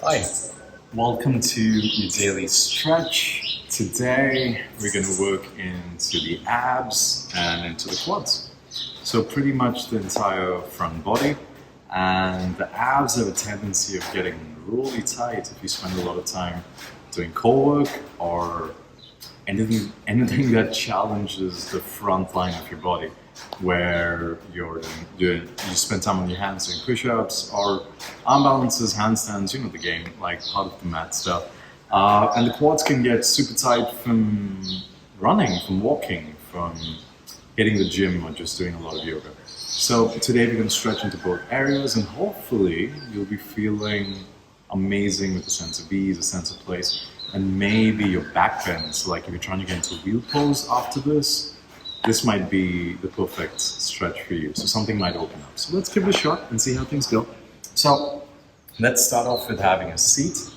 Hi, welcome to your daily stretch. Today we're going to work into the abs and into the quads. So pretty much the entire front body, and the abs have a tendency of getting really tight if you spend a lot of time doing core work or anything that challenges the front line of your body, where you spend time on your hands doing push-ups or arm balances, handstands, you know the game, like part of the mat stuff. And the quads can get super tight from running, from walking, from hitting the gym or just doing a lot of yoga. So today we're going to stretch into both areas, and hopefully you'll be feeling amazing with a sense of ease, a sense of place, and maybe your back bends. So like if you're trying to get into a wheel pose after this might be the perfect stretch for you. So something might open up. So let's give it a shot and see how things go. So let's start off with having a seat.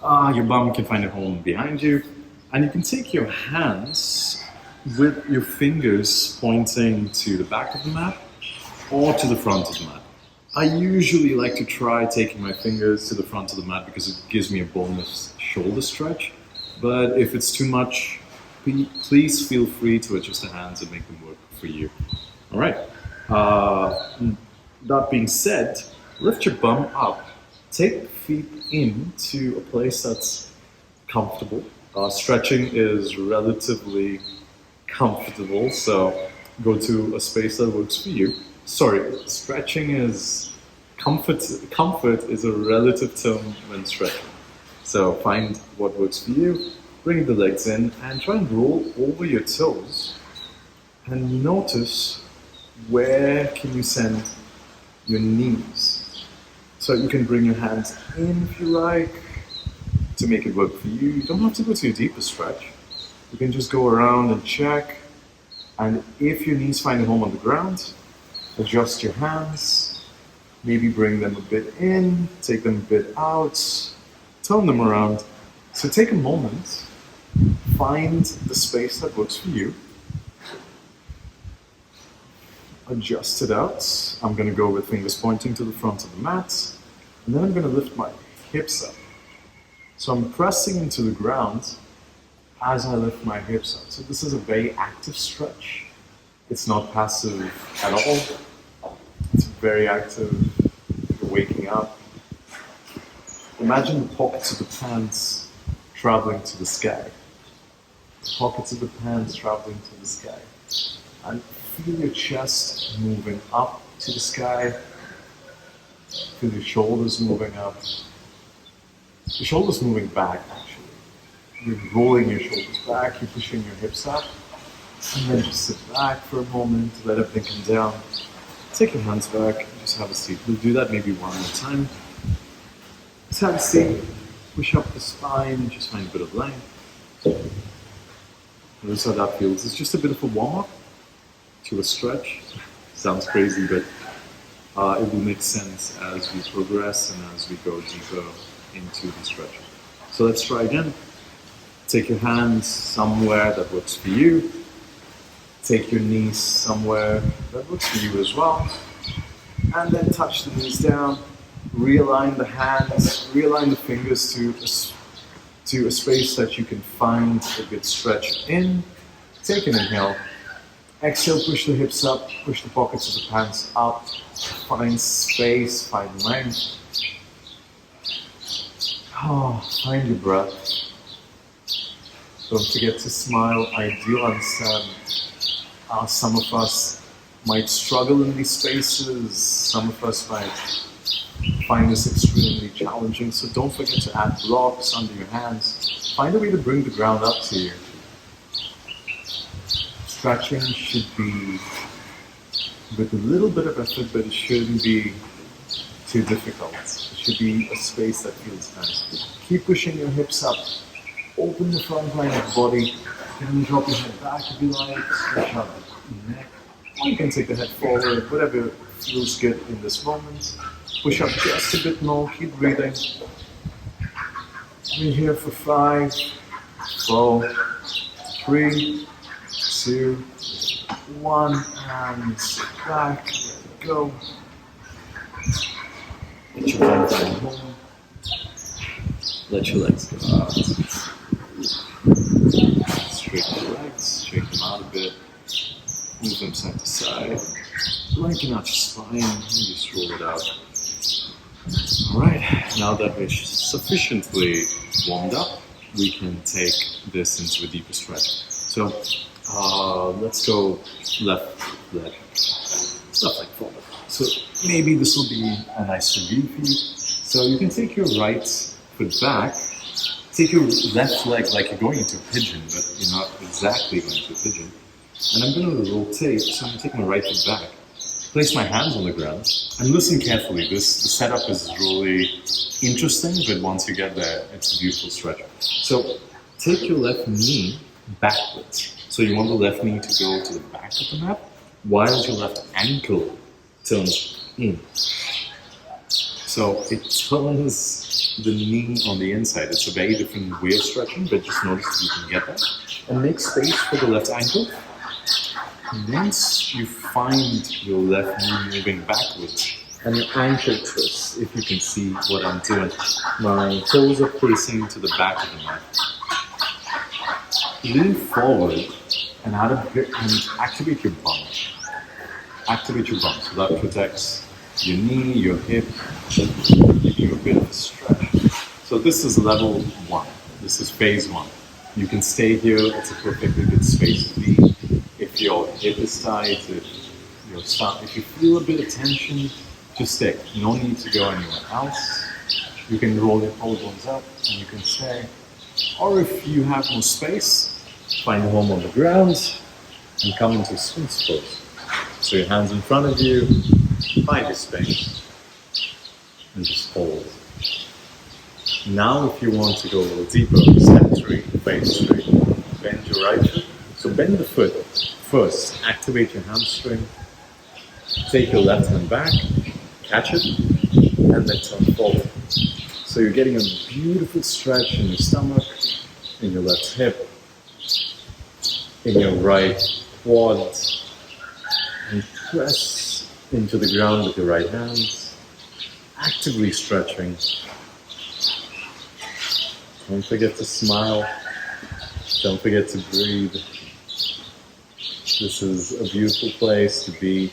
Your bum can find a home behind you, and you can take your hands with your fingers pointing to the back of the mat or to the front of the mat. I usually like to try taking my fingers to the front of the mat because it gives me a bonus shoulder stretch. But if it's too much, please feel free to adjust the hands and make them work for you. All right. That being said, lift your bum up. Take the feet into a place that's comfortable. Stretching is relatively comfortable, so go to a space that works for you. Stretching is comfort. Comfort is a relative term when stretching. So find what works for you, bring the legs in, and try and roll over your toes. And notice where can you send your knees. So you can bring your hands in if you like to make it work for you. You don't have to go to your deepest stretch. You can just go around and check. And if your knees find a home on the ground, adjust your hands, maybe bring them a bit in, take them a bit out, turn them around. So take a moment, find the space that works for you, adjust it out. I'm going to go with fingers pointing to the front of the mat, and then I'm going to lift my hips up. So I'm pressing into the ground as I lift my hips up. So this is a very active stretch. It's not passive at all. It's very active. You're waking up. Imagine the pockets of the pants traveling to the sky. The pockets of the pants traveling to the sky. And feel your chest moving up to the sky. Feel your shoulders moving up. Your shoulders moving back, actually. You're rolling your shoulders back, you're pushing your hips up. And then just sit back for a moment, let everything come down. Take your hands back, and just have a seat. We'll do that maybe one more time. Just have a seat, push up the spine, just find a bit of length. Notice how that feels. It's just a bit of a warm-up to a stretch. Sounds crazy, but it will make sense as we progress and as we go deeper into the stretch. So let's try again. Take your hands somewhere that works for you. Take your knees somewhere that works for you as well. And then touch the knees down. Realign the hands, realign the fingers to a space that you can find a good stretch in. Take an inhale. Exhale, push the hips up, push the pockets of the pants up. Find space, find length. Find your breath. Don't forget to smile. I do understand. Some of us might struggle in these spaces. Some of us might find this extremely challenging. So don't forget to add blocks under your hands. Find a way to bring the ground up to you. Stretching should be with a little bit of effort, but it shouldn't be too difficult. It should be a space that feels nice. Keep pushing your hips up. Open the front line of the body. Then drop your head back if you like. Stretch out the neck. Or you can take the head forward, whatever feels good in this moment. Push up just a bit more. Keep breathing. We're here for 5, 4, 3, 2, 1, and back. Let it go. Get your front line home. Let your legs go out. Straighten your legs, straighten them out a bit. Move them side to side. Lengthen out your spine and just roll it out. Alright, now that we're sufficiently warmed up, we can take this into a deeper stretch. So let's go left leg forward. So maybe this will be a nice review for you. So you can take your right foot back, take your left leg like you're going into a pigeon, but you're not exactly going into a pigeon. And I'm going to rotate, so I'm going to take my right foot back, place my hands on the ground, and listen carefully. The setup is really interesting, but once you get there, it's a beautiful stretch. So take your left knee backwards. So you want the left knee to go to the back of the mat, while your left ankle turns in. So it turns the knee on the inside. It's a very different way of stretching, but just notice if you can get that. And make space for the left ankle. Once you find your left knee moving backwards, and your ankle twists, if you can see what I'm doing. My toes are facing to the back of the mat. Lean forward and activate your bum. Activate your bum. So that protects your knee, your hip, give you a bit of a stretch. So this is level 1. This is phase 1. You can stay here. It's a perfectly good space to be. If your hip is tight, if you feel a bit of tension, just stay. No need to go anywhere else. You can roll your collarbones up and you can stay. Or if you have more space, find a home on the ground and come into Sphinx pose. So your hands in front of you, find your space, and just hold. Now if you want to go a little deeper, step 3, phase 3, bend your right foot. So bend the foot first, activate your hamstring, take your left hand back, catch it, and then turn forward. So you're getting a beautiful stretch in your stomach, in your left hip, in your right quad, and press into the ground with your right hand, actively stretching. Don't forget to smile. Don't forget to breathe. This is a beautiful place to be.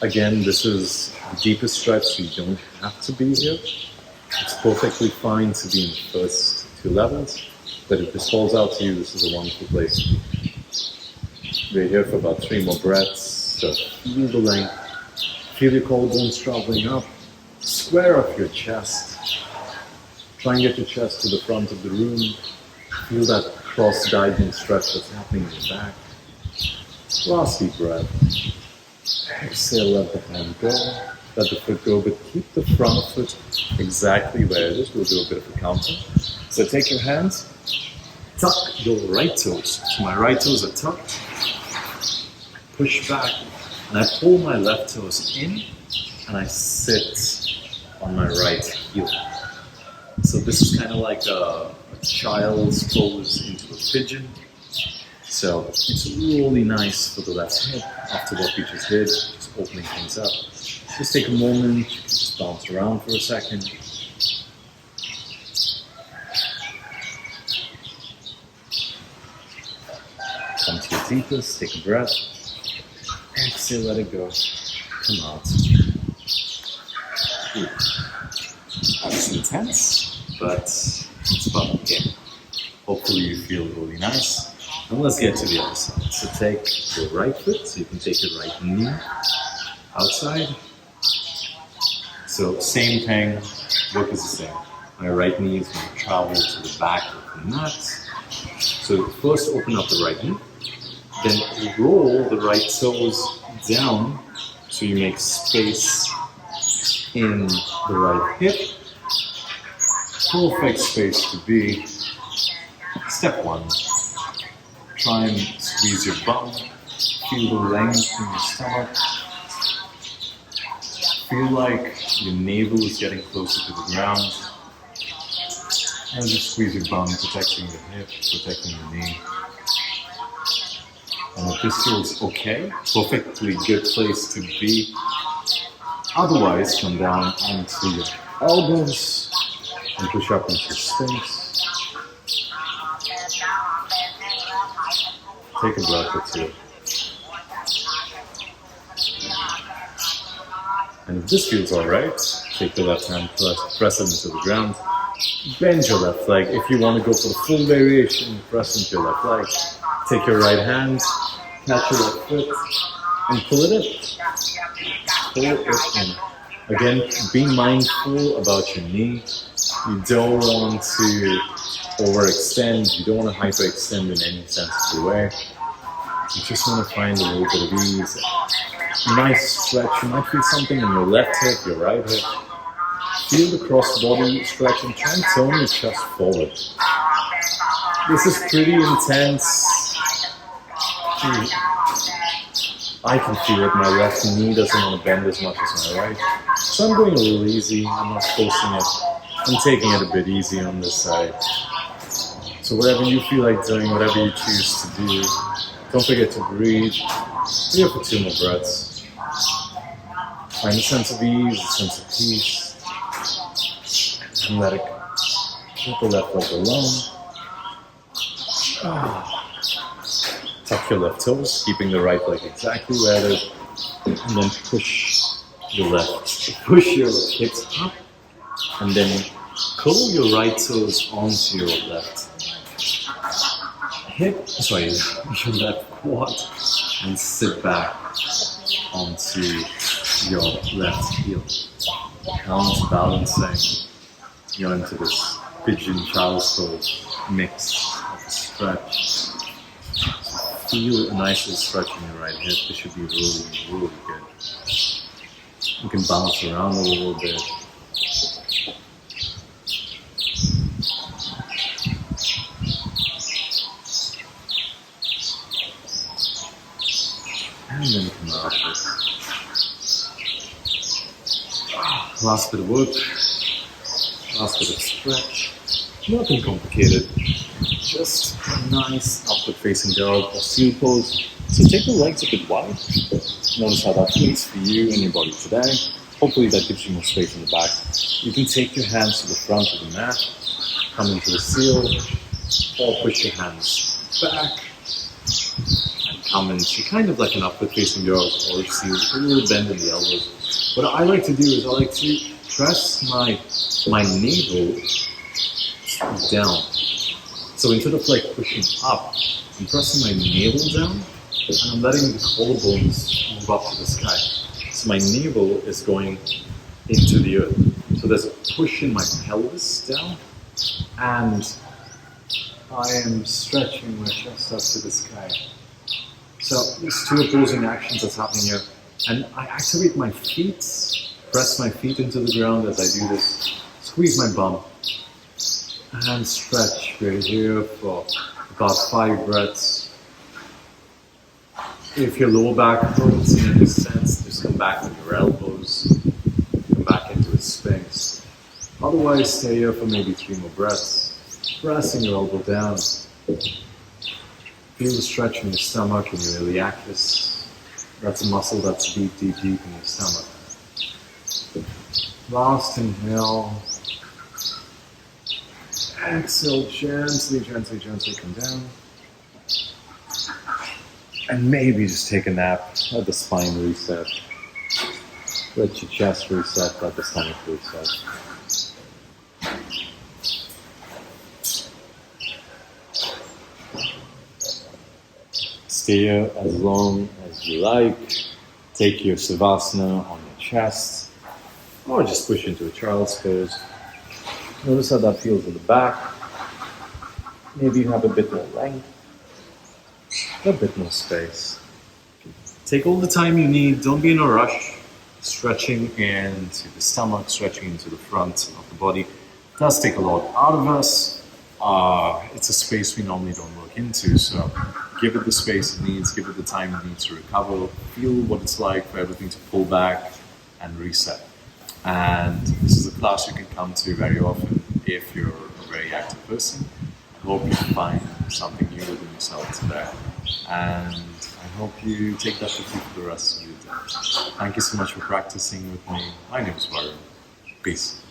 Again, this is the deepest stretch, so you don't have to be here. It's perfectly fine to be in the first 2 levels, but if this falls out to you, this is a wonderful place to be. We're here for about 3 more breaths, so feel the length, feel your collarbones traveling up, square up your chest, try and get your chest to the front of the room, feel that cross-diagonal stretch that's happening in your back. Last deep breath. Exhale, let the hand go, let the foot go, but keep the front foot exactly where it is. We'll do a bit of a counter. So take your hands, tuck your right toes. So my right toes are tucked. Push back, and I pull my left toes in, and I sit on my right heel. So this is kind of like a child's pose into a pigeon. So it's really nice for the left hip after what we just did, just opening things up. Just take a moment, you can just bounce around for a second. Come to your deepest, take a breath. Exhale, let it go. Come out. That's intense, but it's fun again. Hopefully you feel really nice. And let's get to the other side. So take your right foot, so you can take your right knee outside. So same thing, work is the same. My right knee is going to travel to the back of the mat. So first open up the right knee, then roll the right toes down so you make space in the right hip. Perfect space to be. Step 1. Try and squeeze your bum. Feel the length in your stomach. Feel like your navel is getting closer to the ground. And just squeeze your bum, protecting the hip, protecting the knee. And if this feels okay, perfectly good place to be. Otherwise, come down onto your elbows and push up into Sphinx. Take a breath or two. And if this feels alright, take your left hand, press it into the ground. Bend your left leg. If you want to go for the full variation, press into your left leg. Take your right hand, catch your left foot, and pull it in. Pull it in. Again, be mindful about your knee. You don't want to overextend. You don't want to hyperextend in any sense of the way. You just want to find a little bit of ease. Nice stretch. You might feel something in your left hip, your right hip. Feel the cross body stretch and try and turn your chest forward. This is pretty intense. I can feel it. My left knee doesn't want to bend as much as my right. So I'm going a little easy. I'm not forcing it. I'm taking it a bit easy on this side. So whatever you feel like doing, whatever you choose to do, don't forget to breathe. Here for 2 more breaths. Find a sense of ease, a sense of peace. And let the left leg alone. Tuck your left toes, keeping the right leg exactly where it is. And then push your hips up. And then curl your right toes onto your left your left quad. And sit back onto your left heel. Counterbalancing. You're into this pigeon child's pose mix of a stretch. Feel a nice little stretch in your right hip. This should be really, really good. You can bounce around a little bit. And then come out of it. Last bit of work. Last bit of stretch. Nothing complicated. Just a nice upward facing dog or seal pose. So take the legs a bit wide. Notice how that feels for you and your body today. Hopefully that gives you more space in the back. You can take your hands to the front of the mat, come into the seal, or push your hands back and come into kind of like an upward facing dog or seal with a little bend in the elbows. What I like to do is I like to press my navel down. So instead of like pushing up, I'm pressing my navel down and I'm letting the collarbones move up to the sky. So my navel is going into the earth. So there's a push in my pelvis down and I am stretching my chest up to the sky. So there's 2 opposing actions that's happening here. And I activate my feet, press my feet into the ground as I do this, squeeze my bum, and stretch right here for about 5 breaths. If your lower back hurts in any sense, just come back with your elbows, come back into a space. Otherwise, stay here for maybe 3 more breaths, pressing your elbow down. Feel the stretch in your stomach and your iliacus. That's a muscle that's deep, deep, deep in your stomach. Last inhale. Exhale, gently, gently, gently come down. And maybe just take a nap. Let the spine reset. Let your chest reset. Let the stomach reset. Stay here as long as you like. Take your savasana on your chest. Or just push into a child's pose. Notice how that feels in the back. Maybe you have a bit more length, a bit more space. Take all the time you need. Don't be in a rush. Stretching into the stomach, stretching into the front of the body. It does take a lot out of us. It's a space we normally don't work into, so give it the space it needs, give it the time it needs to recover, feel what it's like for everything to pull back and reset. And this is a class you can come to very often if you're a very active person. I hope you find something new within yourself today. And I hope you take that with you for the rest of your day. Thank you so much for practicing with me. My name is Varun. Peace.